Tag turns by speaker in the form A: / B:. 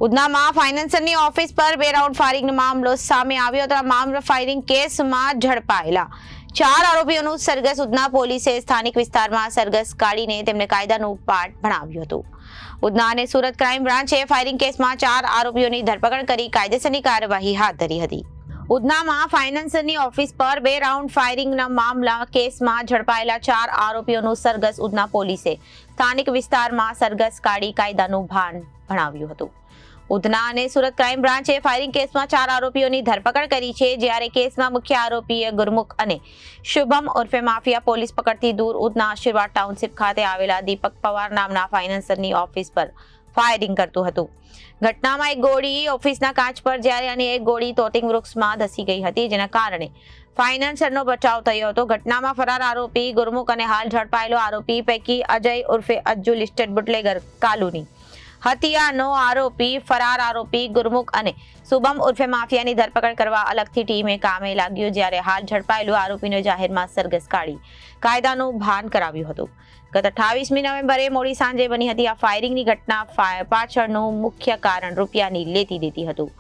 A: ઉધનામાં ફાઇનાન્સરની office પર 2 round ફાયરિંગનો મામલો સામે આવ્યો હતો. આ મામલો ફાયરિંગ કેસમાં ઝડપાયેલા 4 આરોપીઓનું સરઘસ ઉધના પોલીસે સ્થાનિક વિસ્તારમાં સરઘસ કાઢીને તેમને કાયદાનું પાઠ ભણાવ્યું હતું. ઉધના અને સુરત ક્રાઇમ બ્રાન્ચે ફાયરિંગ કેસમાં 4 આરોપીઓની ધરપકડ કરી કાયદેસરની કાર્યવાહી હાથ ધરી હતી. ઉધનામાં ફાઇનાન્સરની ઓફિસ પર 2 રાઉન્ડ ફાયરિંગના મામલા કેસમાં ઝડપાયેલા 4 આરોપીઓનું સરઘસ ઉધના પોલીસે સ્થાનિક વિસ્તારમાં સરઘસ કાઢી કાયદાનું ભાન ભણાવ્યું હતું. ઉધના અને સુરત ક્રાઇમ બ્રાન્ચે ફાયરિંગ કેસમાં 4 આરોપીઓની ધરપકડ કરી છે, જ્યારે કેસમાં મુખ્ય આરોપીએ ગુરમુખ અને શુભમ ઉર્ફે માફિયા પોલીસ પકડથી દૂર ઉધના આશીર્વાદ ટાઉનશીપ ખાતે આવેલા દીપક પવાર નામના ફાઇનાન્સરની ઓફિસ પર ફાયરિંગ કરતું હતું. ઘટનામાં એક ગોળી ઓફિસના કાચ પર જ્યારે અન્ય એક ગોળી તોતિંગ વૃક્ષમાં ધસી ગઈ હતી, જેના કારણે ફાઇનાન્સરનો બચાવ થયો હતો. ઘટનામાં ફરાર આરોપી ગુરમુખ અને હાલ ઝડપાયેલો આરોપી પૈકી અજય ઉર્ફે અજ્જુ લિસ્ટેડ બુટલેગર કાલુની હત્યાનો આરોપી ફરાર આરોપી ગુરમુખ અને શુભમ ઉર્ફે માફિયાની ધરપકડ કરવા અલગથી ટીમે કામે લાગ્યું, જ્યારે હાલ ઝડપાયેલું આરોપીને જાહેરમાં સરઘસ કાઢી કાયદાનું ભાન કરાવ્યું હતું. ગત 28મી નવેમ્બરે મોડી સાંજે બની હતી આ ફાયરિંગની ઘટના. પાછળનું મુખ્ય કારણ રૂપિયાની લેતી દેતી હતું.